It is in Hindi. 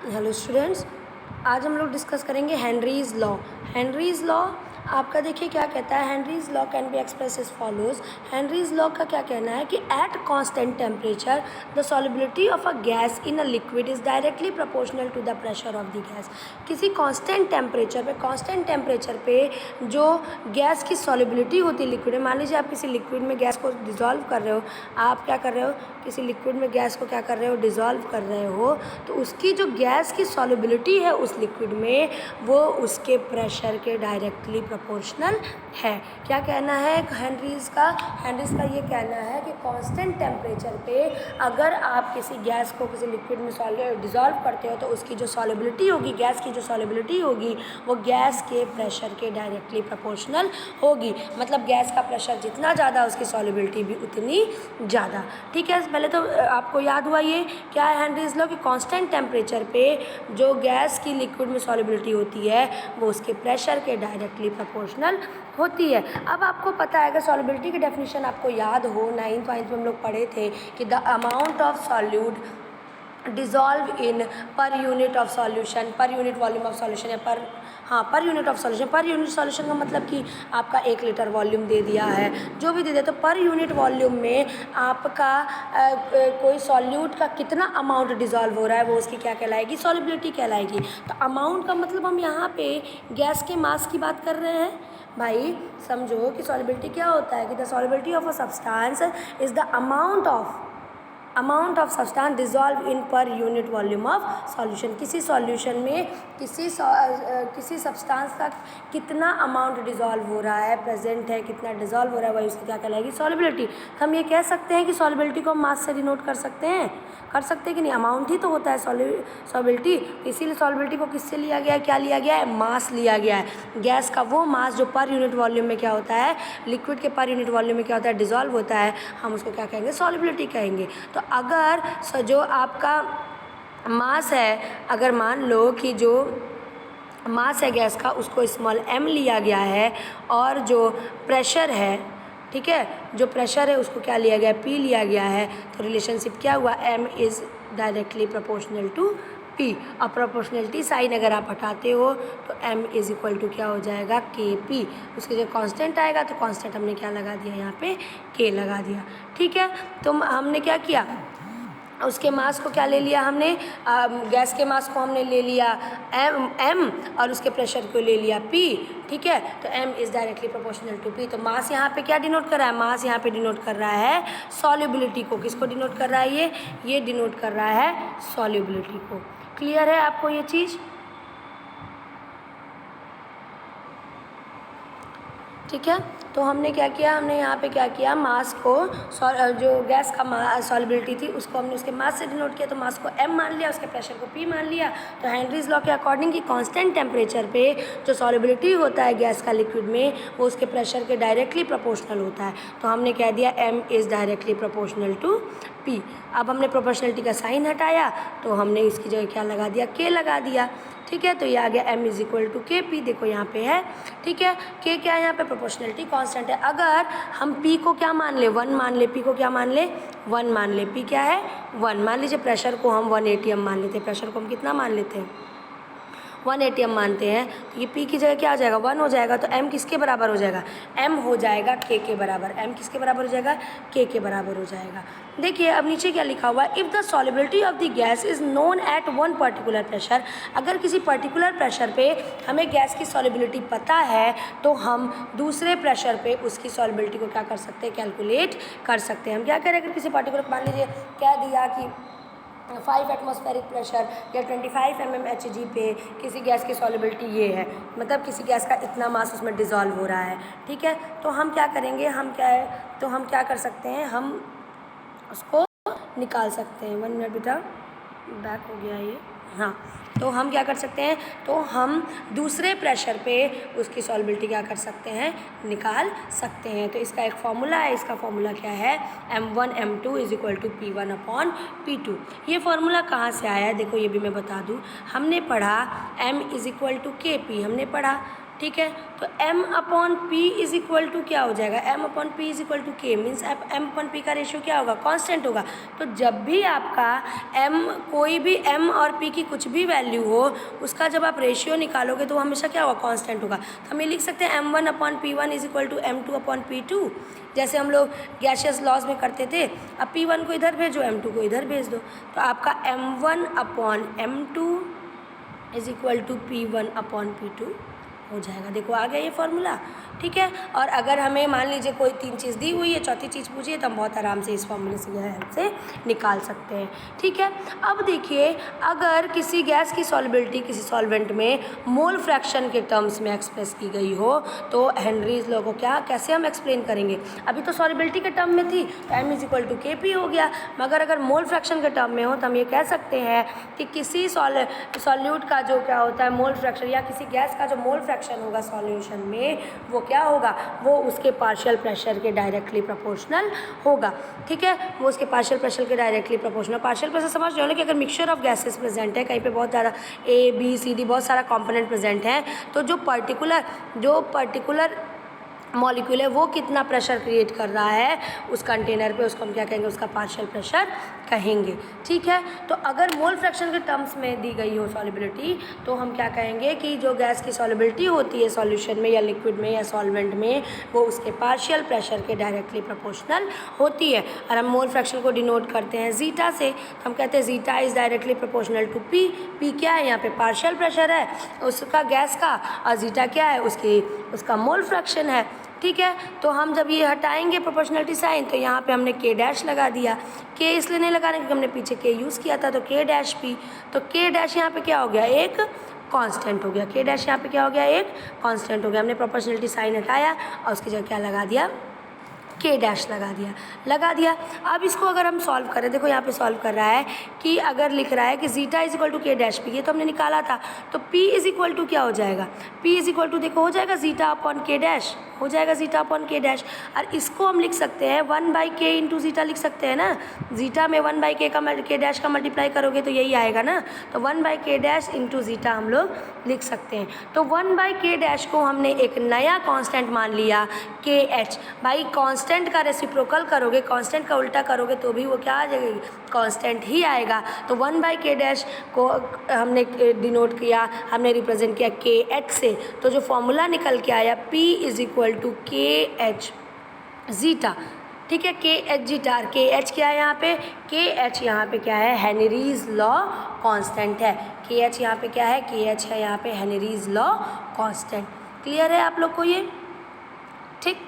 हेलो स्टूडेंट्स, आज हम लोग डिस्कस करेंगे हेनरीज लॉ। हेनरीज लॉ आपका देखिए क्या कहता है। Henry's law can be expressed as follows. Henry's law का क्या कहना है कि at constant temperature the solubility of a gas in a liquid is directly proportional to the pressure of the gas. किसी कांस्टेंट टेम्परेचर पे जो गैस की सॉलिबिलिटी होती है लिक्विड में, मान लीजिए आप किसी लिक्विड में गैस को डिज़ोल्व कर रहे हो, आप क्या कर रहे हो, किसी लिक्विड में गैस को क्या कर रहे हो, डिज़ोल्व कर रहे हो, तो उसकी जो गैस की सॉलिबिलिटी है उस लिक्विड में वो उसके प्रेशर के डायरेक्टली प्रोपोर्शनल है। क्या कहना है हेनरीज का ये कहना है कि कांस्टेंट टेम्परेचर पे अगर आप किसी गैस को किसी लिक्विड में डिज़ोल्व करते हो तो उसकी जो सॉलिबिलिटी होगी, गैस की जो सॉलिबिलिटी होगी, वो गैस के प्रेशर के डायरेक्टली प्रोपोर्शनल होगी। मतलब गैस का प्रेशर जितना ज़्यादा उसकी सॉलिबिलिटी भी उतनी ज़्यादा। ठीक है, पहले तो आपको याद हुआ ये क्या है हेनरीज लॉ कि कांस्टेंट टेम्परेचर पे जो गैस की लिक्विड में सॉलिबिलिटी होती है वो उसके प्रेशर के डायरेक्टली प्रोपोर्शनल होती है। अब आपको पता है अगर सॉलिबिलिटी की डेफिनेशन आपको याद हो, 9th में हम लोग पढ़े थे कि the amount of solute dissolve in per unit of solution, per unit volume of solution या per unit of solution. Per unit solution का मतलब कि आपका 1 लीटर वॉल्यूम दे दिया है, जो भी दे दिया, तो पर यूनिट वॉल्यूम में आपका कोई सॉल्यूट का कितना अमाउंट डिज़ोल्व हो रहा है वो उसकी क्या कहलाएगी, सॉलिबिलिटी कहलाएगी। तो अमाउंट का मतलब हम यहाँ पे गैस के मास की बात कर रहे हैं। भाई समझो कि सॉलिबिलिटी क्या होता है कि the solubility of a substance is the amount of substance dissolve in per unit volume of solution. किसी सॉल्यूशन में किसी सब्सटेंस का कितना अमाउंट डिज़ोल्व हो रहा है, प्रेजेंट है, कितना डिज़ोल्व हो रहा है, वही उसकी क्या कहलाएगी, सॉलिबिलिटी। तो हम ये कह सकते हैं कि सॉलिबिलिटी को हम मास से डिनोट कर सकते हैं कि नहीं, अमाउंट ही तो होता है सॉलिबिलिटी। इसीलिए सॉलिबिलिटी को किससे लिया गया है, क्या लिया गया है, मास लिया गया है। गैस का वो मास जो पर यूनिट वॉल्यूम में क्या होता है, लिक्विड के पर यूनिट वॉल्यूम में क्या होता है, डिज़ोल्व होता है, हम उसको क्या कहेंगे, सॉलिबिलिटी कहेंगे। तो अगर जो आपका मास है, अगर मान लो कि जो मास है गैस का उसको स्मॉल m लिया गया है और जो प्रेशर है, ठीक है, जो प्रेशर है उसको क्या लिया गया, P लिया गया है, तो रिलेशनशिप क्या हुआ, m is directly proportional to P। और प्रोपोर्शनलिटी साइन अगर आप हटाते हो तो m इज़ इक्वल टू क्या हो जाएगा, Kp। उसके जो कांस्टेंट आएगा तो कांस्टेंट हमने क्या लगा दिया, यहाँ पे K लगा दिया। ठीक है, तो हमने क्या किया, उसके मास को क्या ले लिया हमने, गैस के मास को हमने ले लिया m और उसके प्रेशर को ले लिया P। ठीक है, तो m is directly proportional to P। तो मास यहाँ पे क्या डिनोट कर रहा है, मास यहाँ पे डिनोट कर रहा है सॉल्युबिलिटी को। किसको डिनोट कर रहा है, ये डिनोट कर रहा है सॉल्युबिलिटी को। क्लियर है आपको ये चीज़? ठीक है, तो हमने क्या किया, हमने यहाँ पे क्या किया, मास को जो गैस का सॉलिबिलिटी थी उसको हमने उसके मास से डिनोट किया, तो मास को m मान लिया, उसके प्रेशर को P मान लिया। तो हेनरीज लॉ के अकॉर्डिंग कि कांस्टेंट टेम्परेचर पे जो सॉलिबिलिटी होता है गैस का लिक्विड में वो उसके प्रेशर के डायरेक्टली प्रोपोर्शनल होता है। तो हमने कह दिया m is directly proportional to P। अब हमने प्रोपोर्शनलिटी का साइन हटाया तो हमने इसकी जगह क्या लगा दिया, K लगा दिया। ठीक है, तो ये आ गया m is equal to Kp। देखो यहाँ पे है, ठीक है, K क्या है यहाँ पे, प्रोपोर्शनलिटी कांस्टेंट है। अगर हम P को क्या मान ले, 1 मान ले, P को क्या मान ले, 1 मान ले, P क्या है 1। मान लीजिए प्रेशर को हम 1 atm मान लेते हैं, प्रेशर को हम कितना मान लेते हैं, 1 atm मानते हैं, तो ये P की जगह क्या आ जाएगा, 1 हो जाएगा। तो m किसके बराबर हो जाएगा, m हो जाएगा K के बराबर। m किसके बराबर हो जाएगा, K के बराबर हो जाएगा। देखिए अब नीचे क्या लिखा हुआ है, if the solubility of the gas is known at one particular pressure. अगर किसी पर्टिकुलर प्रेशर पे हमें गैस की सॉलिबिलिटी पता है तो हम दूसरे प्रेशर पे उसकी सॉलिबिलिटी को क्या कर सकते हैं, कैलकुलेट कर सकते हैं। हम क्या करें, अगर किसी पर्टिकुलर, मान लीजिए कह दिया कि 5 एटमॉस्फेरिक प्रेशर या 25 mmHg पे किसी गैस की सॉलिबिलिटी ये है, मतलब किसी गैस का इतना मास उसमें डिज़ोल्व हो रहा है। ठीक है, तो हम क्या करेंगे, हम क्या कर सकते हैं, हम उसको निकाल सकते हैं। 1 मिनट बेटा, बैक हो गया ये, हाँ। तो हम क्या कर सकते हैं, तो हम दूसरे प्रेशर पे उसकी सॉलिबिलिटी क्या कर सकते हैं, निकाल सकते हैं। तो इसका एक फॉर्मूला है, इसका फॉर्मूला क्या है, m1 m2 is equal to P1 upon P2। ये फॉर्मूला कहाँ से आया है, देखो ये भी मैं बता दूँ, हमने पढ़ा m is equal to Kp, हमने पढ़ा। ठीक है। तो m upon P is equal to क्या हो जाएगा, m upon P is equal to k, means m upon P का रेशियो क्या होगा, कांस्टेंट होगा। तो जब भी आपका m, कोई भी m और p की कुछ भी वैल्यू हो, उसका जब आप रेशियो निकालोगे तो वो हमेशा क्या होगा, कांस्टेंट होगा। तो हम ये लिख सकते हैं m1 upon p1 is equal to m2 upon p2, जैसे हम लोग गैसियस लॉज में करते थे। अब p1 को इधर भेजो, m2 को इधर भेज दो, तो आपका m1 upon m2 is equal to p1 upon p2 हो जाएगा। देखो आ गया ये फॉर्मूला, ठीक है। और अगर हमें मान लीजिए कोई 3 चीज़ दी हुई है, चौथी चीज़ पूछिए, तो हम बहुत आराम से इस फॉर्मूले से हेल्प से निकाल सकते हैं, ठीक है। अब देखिए, अगर किसी गैस की सॉल्युबिलिटी किसी सॉल्वेंट में मोल फ्रैक्शन के टर्म्स में एक्सप्रेस की गई हो, तो हेनरीज लॉ को कैसे हम एक्सप्लेन करेंगे। अभी तो सॉल्युबिलिटी के टर्म में थी, तो m is equal to KP हो गया, मगर अगर मोल फ्रैक्शन के टर्म में हो तो हम ये कह सकते हैं कि किसी सॉल्यूट का जो क्या होता है मोल फ्रैक्शन, या किसी गैस का जो मोल फ्रैक्शन होगा सॉल्यूशन में, वो क्या होगा, वो उसके पार्शियल प्रेशर के डायरेक्टली प्रोपोर्शनल होगा, ठीक है। वो उसके पार्शियल प्रेशर के डायरेक्टली प्रोपोर्शनल। पार्शियल प्रेशर समझ रहे हो ना, कि अगर मिक्सचर ऑफ गैसेस प्रेजेंट है, कहीं पे बहुत ज़्यादा A B C D बहुत सारा कंपोनेंट प्रेजेंट है, तो जो पर्टिकुलर मॉलिक्यूल है वो कितना प्रेशर क्रिएट कर रहा है उस कंटेनर पे, उसको हम क्या कहेंगे, उसका पार्शियल प्रेशर कहेंगे, ठीक है। तो अगर मोल फ्रैक्शन के टर्म्स में दी गई हो सॉल्युबिलिटी, तो हम क्या कहेंगे कि जो गैस की सॉल्युबिलिटी होती है सॉल्यूशन में या लिक्विड में या सॉल्वेंट में, वो उसके पार्शियल प्रेशर के डायरेक्टली प्रोपोर्शनल होती है। और हम मोल फ्रैक्शन को डिनोट करते हैं जीटा से, तो हम कहते हैं zeta is directly proportional to P. P क्या है, यहाँ पे पार्शियल प्रेशर है उसका गैस का, और जीटा क्या है, उसका मोल फ्रैक्शन है, ठीक है। तो हम जब ये हटाएंगे प्रोपोर्शनलिटी साइन, तो यहाँ पे हमने k डैश लगा दिया। k इसलिए नहीं लगाने क्योंकि हमने पीछे k यूज़ किया था, तो k डैश p, तो k डैश यहाँ पे क्या हो गया, एक कांस्टेंट हो गया। k डैश यहाँ पे क्या हो गया, एक कांस्टेंट हो गया। हमने प्रोपोर्शनलिटी साइन हटाया और उसकी जगह क्या लगा दिया, k डैश लगा दिया। अब इसको अगर हम सॉल्व करें, देखो यहाँ पे सॉल्व कर रहा है कि अगर लिख रहा है कि zeta is equal to k dash P, ये तो हमने निकाला था, तो p इज इक्वल टू क्या हो जाएगा, p इज इक्वल टू देखो हो जाएगा जीटा अपॉन k डैश, हो जाएगा जीटा अपॉन k डैश। और इसको हम लिख सकते हैं 1/k इंटू जीटा लिख सकते हैं ना, जीटा में 1/k का k डैश का मल्टीप्लाई करोगे तो यही आएगा ना, तो 1/k डैश इंटू जीटा हम लोग लिख सकते हैं। तो 1/k डैश को हमने एक नया कांस्टेंट मान लिया KH। भाई कांस्टेंट का रेसिप्रोकल करोगे, कांस्टेंट का उल्टा करोगे तो भी वो क्या आ जाएगी, कांस्टेंट ही आएगा। तो 1/k डैश को हमने डिनोट किया, हमने रिप्रेजेंट किया KH से, तो जो फॉर्मूला निकल के आया P is equal to KH zeta, ठीक है। KH जीटा, KH क्या है यहाँ पे, KH यहाँ पे क्या है, हेनरीज लॉ कांस्टेंट है। KH यहाँ पे क्या है, KH है यहाँ पे हेनरीज लॉ कांस्टेंट। क्लियर है आप लोग को ये, ठीक।